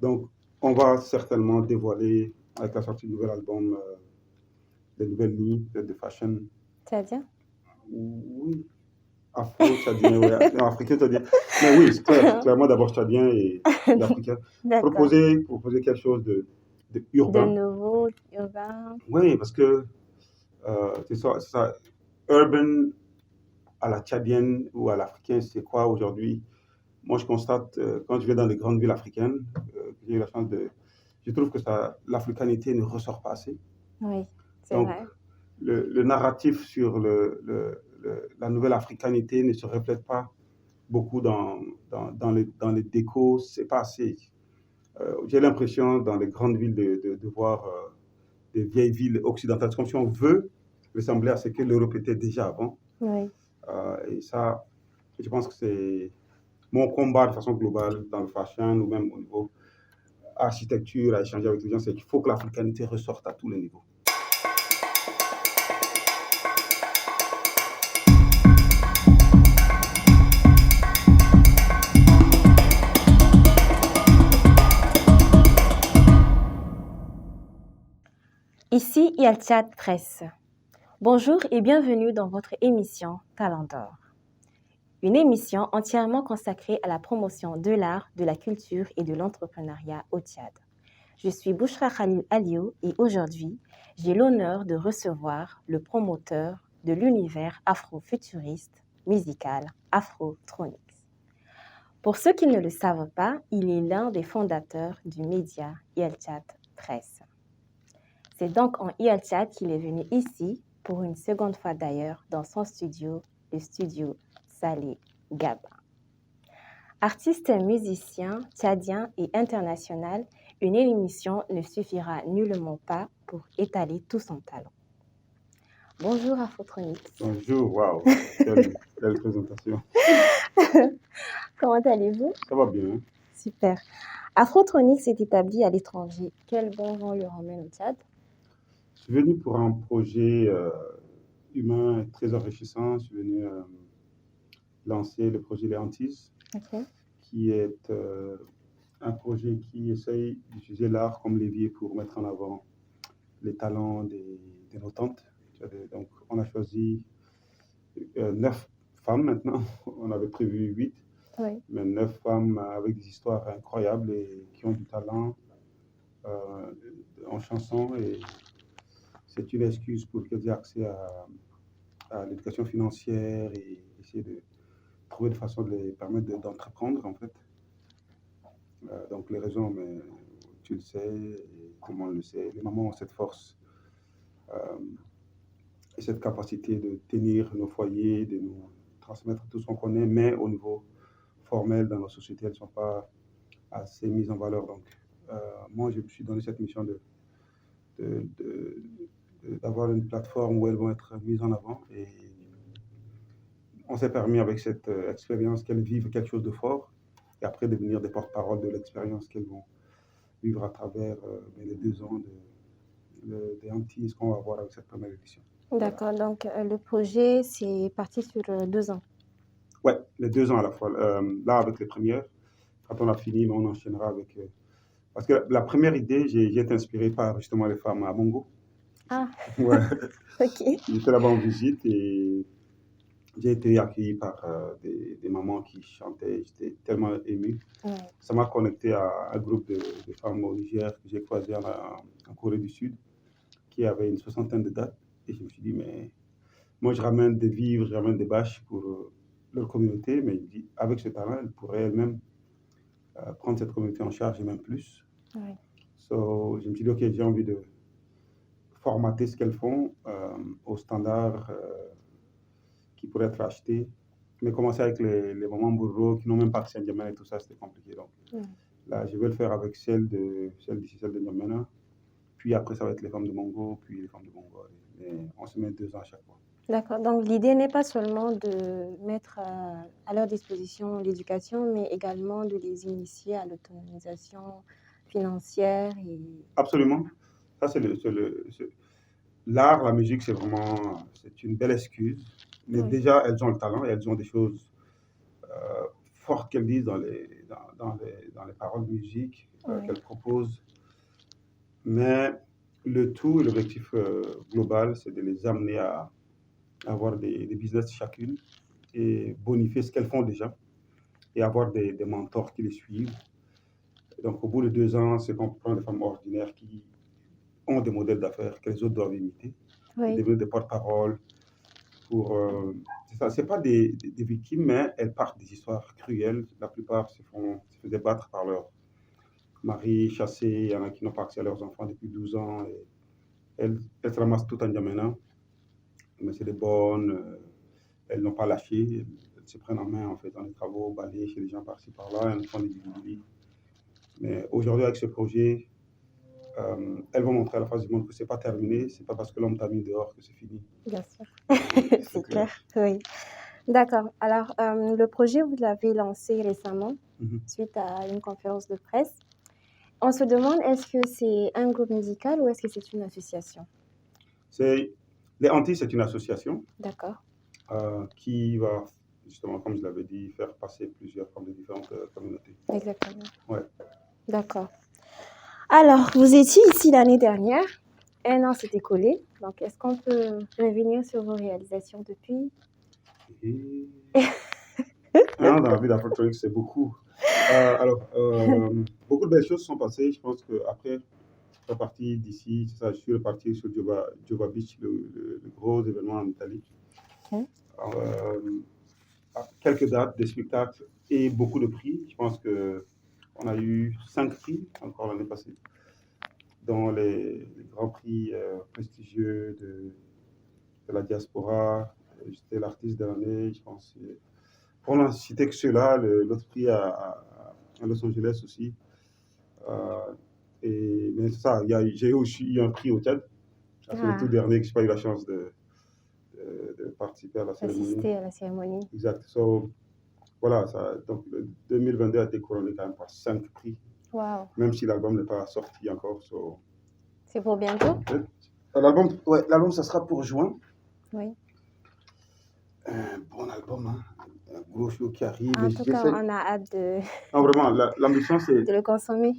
Donc, on va certainement dévoiler, avec la sortie du nouvel album, des nouvelles lignes de fashion. C'est-à-dire? Oui, afro-tchadien, ouais, non, africain-tchadien. Mais oui, c'est clair, clairement d'abord tchadien et africain. D'accord. Proposer quelque chose de De urbain. nouveau, urbain. Oui, parce que c'est ça. Urban à la tchadienne ou à l'africain, c'est quoi aujourd'hui? Moi, je constate, quand je vais dans les grandes villes africaines, j'ai eu la chance de. Je trouve que l'africanité ne ressort pas assez. Oui, c'est Donc, vrai. le narratif sur la nouvelle africanité ne se reflète pas beaucoup dans les décos. C'est pas assez. J'ai l'impression, dans les grandes villes, de voir des vieilles villes occidentales. C'est comme si on veut ressembler à ce que l'Europe était déjà avant. Oui. Et ça, je pense que c'est mon combat de façon globale dans le fashion ou même au niveau architecture, à échanger avec les gens, c'est qu'il faut que l'africanité ressorte à tous les niveaux. Ici, Yalchat Presse. Bonjour et bienvenue dans votre émission Talent d'Or. Une émission entièrement consacrée à la promotion de l'art, de la culture et de l'entrepreneuriat au Tchad. Je suis Bouchra Khalil Aliou et aujourd'hui, j'ai l'honneur de recevoir le promoteur de l'univers afro-futuriste musical Afrotronics. Pour ceux qui ne le savent pas, il est l'un des fondateurs du média Yalchat Presse. C'est donc en Yalchat qu'il est venu ici, pour une seconde fois d'ailleurs, dans son studio, le studio Salé Gaba. Artiste, musicien, tchadien et international, une émission ne suffira nullement pas pour étaler tout son talent. Bonjour Afrotronics. Bonjour, waouh, quelle belle présentation. Comment allez-vous? Ça va bien. Super. Afrotronics est établi à l'étranger. Quel bon vent le ramène au Tchad? Je suis venu pour un projet humain très enrichissant. Je suis venu lancer le projet Les Antilles, Ok. qui est un projet qui essaye d'utiliser l'art comme levier pour mettre en avant les talents de nos tantes. Donc, on a choisi 9 femmes maintenant. On avait prévu 8, Oui. mais 9 femmes avec des histoires incroyables et qui ont du talent euh, en chanson. Et c'est une excuse pour qu'elles aient accès à l'éducation financière et essayer de trouver des façons de les permettre d'entreprendre, en fait. Donc, les raisons, mais tu le sais, et tout le monde le sait, les mamans ont cette force euh, et cette capacité de tenir nos foyers, de nous transmettre tout ce qu'on connaît, mais au niveau formel dans nos sociétés, elles ne sont pas assez mises en valeur. Donc, moi, je me suis donné cette mission de, de, d'avoir une plateforme où elles vont être mises en avant. Et on s'est permis avec cette expérience qu'elles vivent quelque chose de fort et après devenir des porte-parole de l'expérience qu'elles vont vivre à travers les 2 ans des Antilles qu'on va avoir avec cette première édition. D'accord, donc le projet, c'est parti sur 2 ans. Ouais, les 2 ans à la fois. Là, avec les premières, quand on a fini, on enchaînera avec. Parce que la première idée, j'ai été inspiré par justement les femmes à Mongo. Ah, Ouais. ok. J'étais là-bas en visite et j'ai été accueilli par des mamans qui chantaient. J'étais tellement ému. Ouais. Ça m'a connecté à un groupe de femmes au Niger que j'ai croisé en Corée du Sud, qui avait une soixantaine de dates. Et je me suis dit, mais moi, je ramène des vivres, je ramène des bâches pour leur communauté, mais avec ce talent, elles pourraient elles-mêmes prendre cette communauté en charge et même plus. Ouais. So, je me suis dit, OK, j'ai envie de formater ce qu'elles font aux standards qui pourraient être achetés. Mais commencer avec les mamans bourreaux qui n'ont même pas accès à N'Djamena et tout ça, c'était compliqué. Donc là, je vais le faire avec celles d'ici, celles de N'Djamena. Puis après, ça va être les femmes de Mongo, puis les femmes de Mongo. Et on se met 2 ans à chaque fois. D'accord, donc l'idée n'est pas seulement de mettre à leur disposition l'éducation, mais également de les initier à l'autonomisation financière. Absolument. Ça, l'art, la musique, c'est une belle excuse. Mais Oui. déjà, elles ont le talent et elles ont des choses fortes qu'elles disent dans les paroles de musique. Oui. qu'elle propose. Mais le tout et l'objectif global, c'est de les amener à avoir des business chacune et bonifier ce qu'elles font déjà et avoir des mentors qui les suivent. Et donc, au bout de 2 ans, c'est qu'on prend des femmes ordinaires qui ont des modèles d'affaires que les autres doivent imiter et Oui. devenir des porte-paroles pour. C'est ça, c'est pas des victimes, mais elles partent des histoires cruelles. La plupart se faisaient battre par leur mari, chassés. Il y en a qui n'ont pas accès à leurs enfants depuis 12 ans. Et elles se ramassent tout en N'Djamena, mais c'est des bonnes. Elles n'ont pas lâché. Elles se prennent en main en fait dans les travaux, balayer chez les gens par-ci par-là. Elles font des bidouilles. Mais aujourd'hui, avec ce projet, elles vont montrer à la face du monde que c'est pas terminé. C'est pas parce que l'homme t'a mis dehors que c'est fini. Bien sûr. C'est C'est clair. clair. Oui. D'accord. Alors, le projet, vous l'avez lancé récemment Mhm. suite à une conférence de presse. On se demande, est-ce que c'est un groupe musical ou est-ce que c'est une association? Les Antilles, c'est une association D'accord. qui va, justement, comme je l'avais dit, faire passer plusieurs femmes de différentes communautés. Exactement. Ouais. D'accord. Alors, vous étiez ici l'année dernière. Un an s'est écoulé. Donc, est-ce qu'on peut revenir sur vos réalisations depuis? Et... dans la vie d'Afrotronics, c'est beaucoup. Beaucoup de belles choses sont passées. Je pense qu'après, je suis reparti d'ici. C'est ça, je suis reparti sur Jova Beach, le gros événement en Italie. Mhm. Quelques dates, des spectacles et beaucoup de prix. Je pense qu'on a eu 5 prix encore l'année passée, dont les grands prix prestigieux de la diaspora. J'étais l'artiste de l'année, je pense. Pour n'en citer que ceux-là, l'autre prix à Los Angeles aussi. Mais c'est ça, j'ai aussi eu un prix au Tchad. C'est le tout dernier que je n'ai pas eu la chance de participer à la cérémonie. Assister à la cérémonie. Exact. So, voilà, donc le 2022 a été couronné quand même par 5 prix, Wow. même si l'album n'est pas sorti encore. C'est pour bientôt? L'album, ça sera pour juin. Oui. Un bon album, hein. Un gros show qui arrive. En tout cas, on a hâte de, Non, vraiment, l'ambition, de le consommer.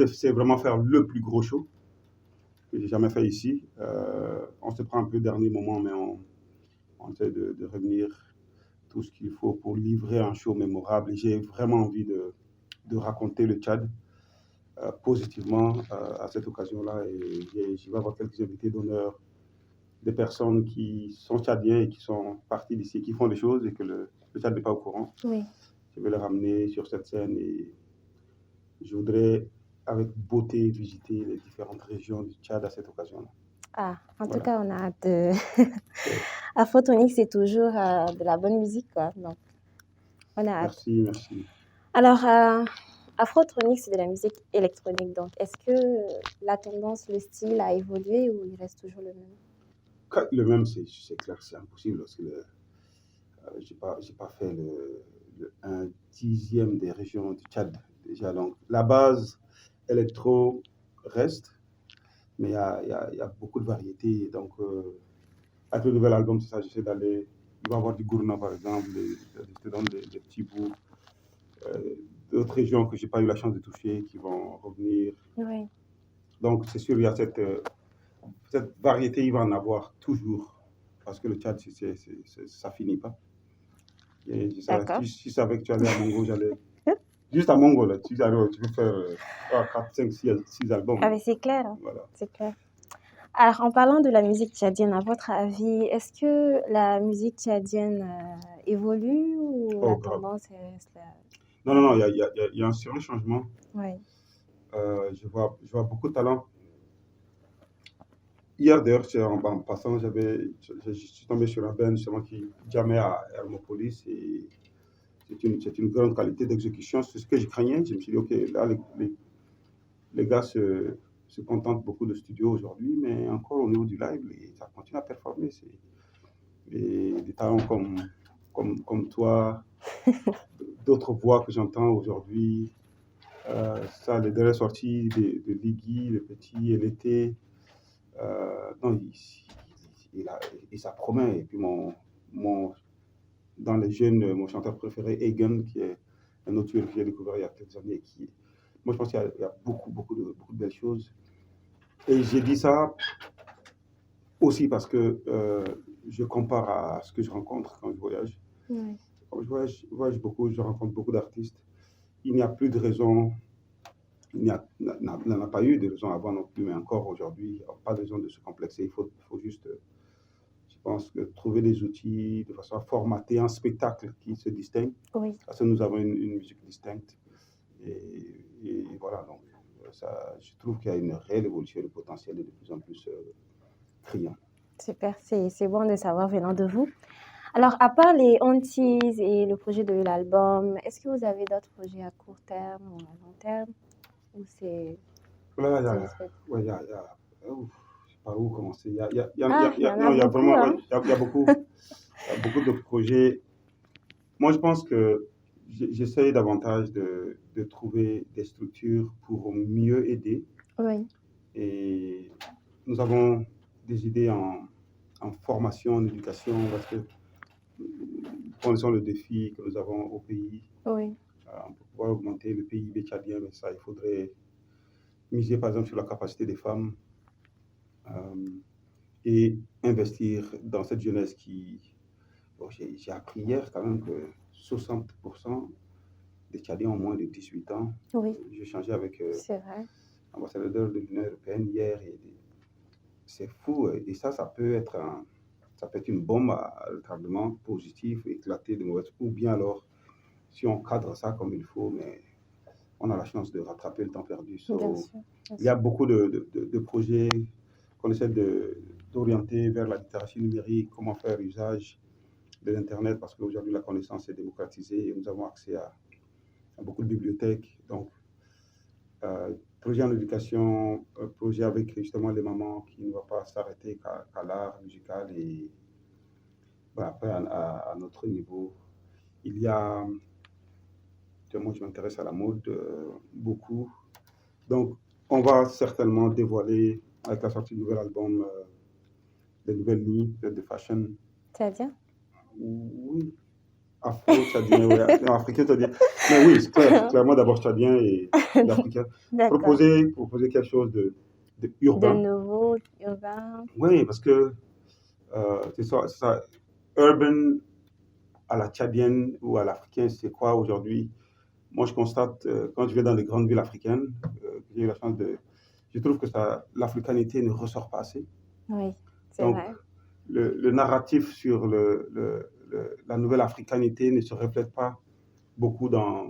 c'est vraiment faire le plus gros show que j'ai jamais fait ici. On se prend un peu dernier moment, mais on essaie de revenir tout ce qu'il faut pour livrer un show mémorable. Et j'ai vraiment envie de raconter le Tchad positivement à cette occasion-là. Et je vais avoir quelques invités d'honneur, des personnes qui sont tchadiens et qui sont partis d'ici, qui font des choses et que le Tchad n'est pas au courant. Oui. Je vais les ramener sur cette scène et je voudrais, avec beauté, visiter les différentes régions du Tchad à cette occasion-là. En tout cas, on a hâte de... Afrotronics, c'est toujours de la bonne musique, quoi. Donc, on a hâte. Merci. Alors, Afrotronics, c'est de la musique électronique. Donc, est-ce que la tendance, le style a évolué ou il reste toujours le même? Le même, c'est clair, c'est impossible parce que j'ai pas fait un dixième des régions du Tchad déjà. Donc, la base électro reste, mais il y a beaucoup de variétés. Donc, avec le nouvel album, c'est ça, j'essaie d'aller. Il va y avoir du Gourna, par exemple, je te donne des petits bouts. D'autres régions que je n'ai pas eu la chance de toucher qui vont revenir. Oui. Donc, c'est sûr, il y a cette variété, il va en avoir toujours. Parce que le Tchad, ça finit pas. Et D'accord. si je savais que tu allais à Mongo, j'allais. Juste à Mongo, là, tu peux faire 3, 4, 5, 6 albums. Ah, mais c'est clair. Voilà. C'est clair. Alors, en parlant de la musique tchadienne, à votre avis, est-ce que la musique tchadienne évolue ou la tendance reste là? Non, il y a un sérieux changement. Oui. Je vois beaucoup de talent. Hier, d'ailleurs, en passant, je suis tombé sur un band justement qui jamais à Hermopolis et c'est une grande qualité d'exécution. C'est ce que je craignais. Je me suis dit, OK, là, les gars se contentent beaucoup de studios aujourd'hui, mais encore au niveau du live, ça continue à performer. Et des talents comme toi, d'autres voix que j'entends aujourd'hui, les dernières sorties de Liggy, le petit et l'été, non, et ça promet. Et puis dans les jeunes, mon chanteur préféré, Egan, qui est un autre que j'ai découvert il y a quelques années, qui est moi, je pense qu'il y a beaucoup de belles choses. Et j'ai dit ça aussi parce que je compare à ce que je rencontre quand je voyage. Oui, Quand je voyage beaucoup, je rencontre beaucoup d'artistes. Il n'y a plus de raison, il n'y en a pas eu de raison avant non plus, mais encore aujourd'hui, il n'y a pas de raison de se complexer. Il faut juste, je pense, trouver des outils de façon à formater un spectacle qui se distingue. oui, Parce que nous avons une musique distincte. Et voilà, donc ça, je trouve qu'il y a une réelle évolution, le potentiel est de plus en plus criant. super. C'est bon de savoir venant de vous. Alors, à part les Aunties et le projet de l'album, est-ce que vous avez d'autres projets à court terme ou à long terme? Ou Là, c'est juste... ouais, ouf, je sais pas où commencer. Ah, il y en a Non, il y a beaucoup, vraiment, ouais, hein? il y a beaucoup de projets. Moi, je pense que j'essaye davantage de trouver des structures pour mieux aider. Oui, Et nous avons des idées en formation, en éducation, parce que connaissons le défi que nous avons au pays. oui, Pour pouvoir augmenter le PIB tchadien, mais ça, il faudrait miser par exemple sur la capacité des femmes euh, et investir dans cette jeunesse qui... Bon, j'ai appris hier quand même que 60% des Tchadiens ont moins de 18 ans. oui, J'ai échangé avec c'est vrai. l'ambassadeur de l'Union européenne hier et c'est fou. Et ça peut être ça peut être une bombe à retardement positif, éclater de mauvaise, ou bien alors si on cadre ça comme il faut, mais on a la chance de rattraper le temps perdu. Bien So, sûr, bien il y a sûr. beaucoup de projets qu'on essaie d'orienter vers la littératie numérique, comment faire usage de l'Internet, parce qu'aujourd'hui la connaissance est démocratisée et nous avons accès à beaucoup de bibliothèques. Donc, projet en éducation, projet avec justement les mamans qui ne va pas s'arrêter qu'à l'art musical et ben, après à notre niveau. Il y a, moi je m'intéresse à la mode beaucoup. Donc, on va certainement dévoiler avec la sortie du nouvel album des nouvelles lignes de fashion. C'est-à-dire? Oui, afro-tchadien, ouais, non, africain-tchadien. Mais oui, c'est clair, clairement d'abord tchadien et africain. D'accord. Proposer quelque chose de De urbain. nouveau, urbain. Oui, parce que c'est ça. Urban à la tchadienne ou à l'africain, c'est quoi aujourd'hui? Moi, je constate, quand je vais dans les grandes villes africaines, j'ai eu la chance de... Je trouve que l'africanité ne ressort pas assez. Oui, c'est Donc, vrai. le narratif sur la nouvelle africanité ne se reflète pas beaucoup dans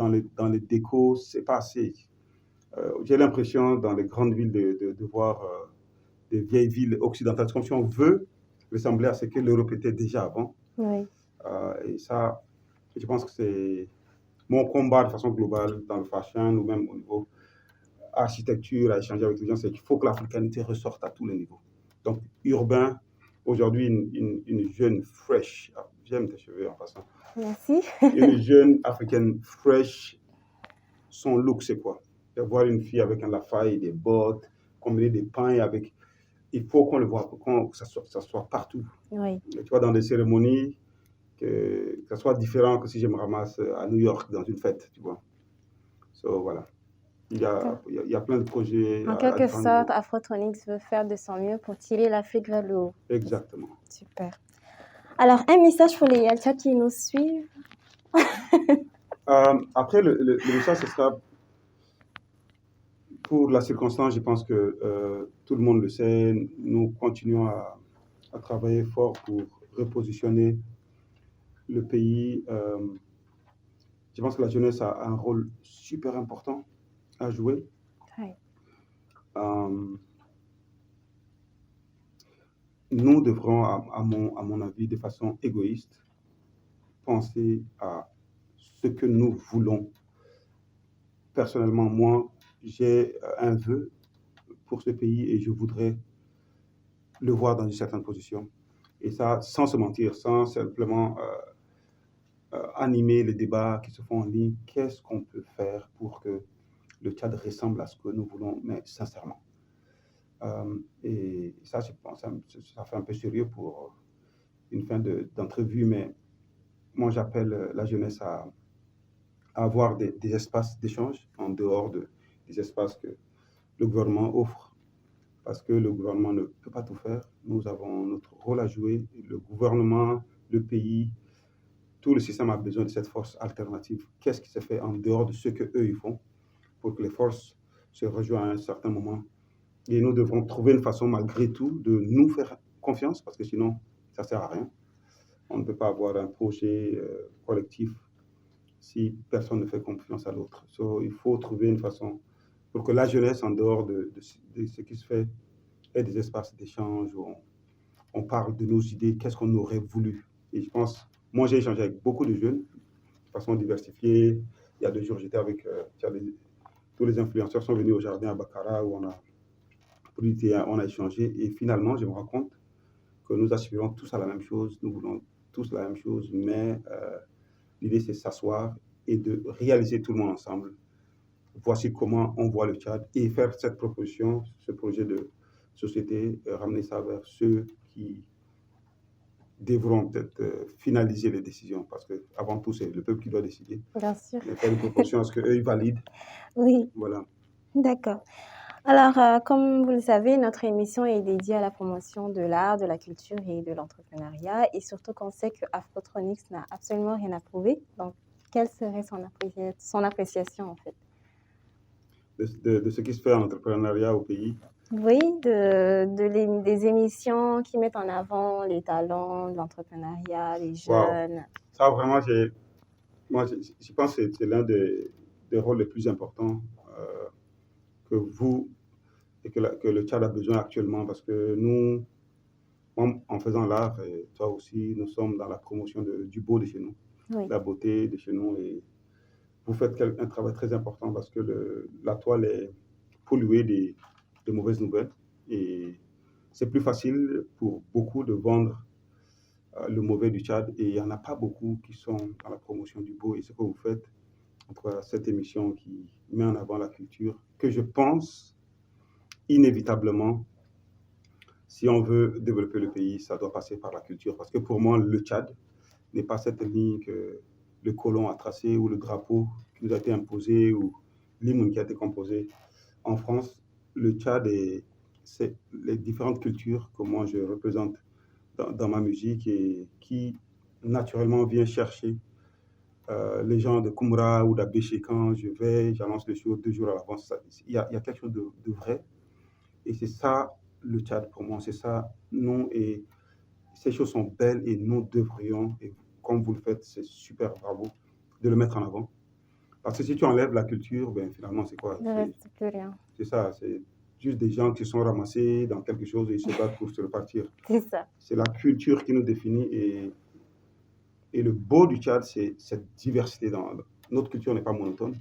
les décos, c'est pas assez. J'ai l'impression dans les grandes villes de voir des vieilles villes occidentales, c'est comme si on veut ressembler à ce que l'Europe était déjà avant. Oui, Et ça, je pense que c'est mon combat de façon globale dans le fashion ou même au niveau architecture, à échanger avec les gens, c'est qu'il faut que l'africanité ressorte à tous les niveaux. Donc, urbain, aujourd'hui, une jeune fresh, j'aime tes cheveux en passant, merci. une jeune africaine fresh, son look, c'est quoi? De voir une fille avec un lafaille, des bottes, combiner des pains avec... Il faut qu'on le voit, que ça soit partout. Oui, Et tu vois, dans des cérémonies, que ça soit différent que si je me ramasse à New York dans une fête, tu vois. So, voilà. d'accord. Il y a plein de projets En à quelque différents sorte, niveaux. Afrotronics veut faire de son mieux pour tirer l'Afrique vers le haut. Exactement. Super. Alors, un message pour les Yalcha qui nous suivent. Après, le message, ce sera pour la circonstance, je pense que tout le monde le sait, nous continuons à travailler fort pour repositionner le pays. Je pense que la jeunesse a un rôle super important à jouer. Oui, Euh, nous devrons, à mon avis, de façon égoïste, penser à ce que nous voulons. Personnellement, moi, j'ai un vœu pour ce pays et je voudrais le voir dans une certaine position. Et ça, sans se mentir, sans simplement animer les débats qui se font en ligne, qu'est-ce qu'on peut faire pour que le Tchad ressemble à ce que nous voulons, mais sincèrement. Et ça, je pense, ça fait un peu sérieux pour une fin d'entrevue, mais moi, j'appelle la jeunesse avoir des espaces d'échange en dehors des espaces que le gouvernement offre, parce que le gouvernement ne peut pas tout faire. Nous avons notre rôle à jouer. Le gouvernement, le pays, tout le système a besoin de cette force alternative. Qu'est-ce qui se fait en dehors de ce qu'eux ils font pour que les forces se rejoignent à un certain moment? Et nous devons trouver une façon, malgré tout, de nous faire confiance, parce que sinon, ça ne sert à rien. On ne peut pas avoir un projet collectif si personne ne fait confiance à l'autre. Il faut trouver une façon pour que la jeunesse, en dehors de ce qui se fait, ait des espaces d'échange où on parle de nos idées, qu'est-ce qu'on aurait voulu. Et je pense, moi j'ai échangé avec beaucoup de jeunes de façon diversifiée. Il y a 2 jours, j'étais avec tous les influenceurs sont venus au jardin à Bakara où on a échangé et finalement je me rends compte que nous aspirons tous à la même chose, nous voulons tous la même chose, mais l'idée c'est de s'asseoir et de réaliser tout le monde ensemble. Voici comment on voit le Tchad et faire cette proposition, ce projet de société, ramener ça vers ceux qui devront peut-être finaliser les décisions, parce que avant tout c'est le peuple qui doit décider. Bien sûr. Mais faire une proposition à ce qu'eux ils valident. Oui, Voilà. d'accord. Alors, comme vous le savez, notre émission est dédiée à la promotion de l'art, de la culture et de l'entrepreneuriat, et surtout qu'on sait que Afrotronics n'a absolument rien à prouver. Donc, quelle serait son appréciation en fait? De ce qui se fait en entrepreneuriat au pays. Oui, des émissions qui mettent en avant les talents, l'entrepreneuriat, les Wow. jeunes. Ça vraiment, je pense que c'est l'un des rôles les plus importants que vous et que le Tchad a besoin actuellement, parce que nous, en faisant l'art, et toi aussi, nous sommes dans la promotion du beau de chez nous, Oui, la beauté de chez nous, et vous faites un travail très important parce que la toile est polluée de mauvaises nouvelles, et c'est plus facile pour beaucoup de vendre le mauvais du Tchad, et il n'y en a pas beaucoup qui sont dans la promotion du beau, et ce que vous faites, en tout cas cette émission qui met en avant la culture, que je pense inévitablement, si on veut développer le pays, ça doit passer par la culture. Parce que pour moi, le Tchad n'est pas cette ligne que le colon a tracée ou le drapeau qui nous a été imposé ou l'hymne qui a été composé. En France, le Tchad, c'est les différentes cultures que moi je représente dans ma musique et qui naturellement vient chercher les gens de Koumra ou d'Abéché. Quand je vais, j'annonce le show 2 jours à l'avance. Il y a quelque chose de vrai. Et c'est ça le Tchad pour moi, c'est ça, nous, et ces choses sont belles et nous devrions, et comme vous le faites, c'est super, bravo, de le mettre en avant. Parce que si tu enlèves la culture, ben finalement, c'est quoi? il ne reste plus rien. C'est ça, c'est juste des gens qui sont ramassés dans quelque chose et ils se battent pour se repartir. C'est ça. C'est la culture qui nous définit et le beau du Tchad, c'est cette diversité. Notre culture n'est pas monotone.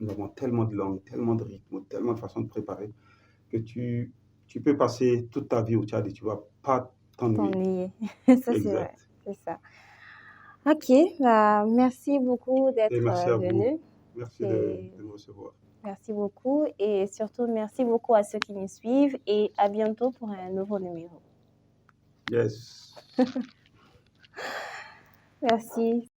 Nous avons tellement de langues, tellement de rythmes, tellement de façons de préparer que tu peux passer toute ta vie au Tchad et tu ne vas pas t'ennuyer. T'ennuyer. Ça, c'est vrai. Exact. C'est ça. Ok, bah, merci beaucoup Et d'être merci à vous. venu. Merci Et de nous recevoir. merci beaucoup. Et surtout, merci beaucoup à ceux qui nous suivent. Et à bientôt pour un nouveau numéro. Yes. Merci.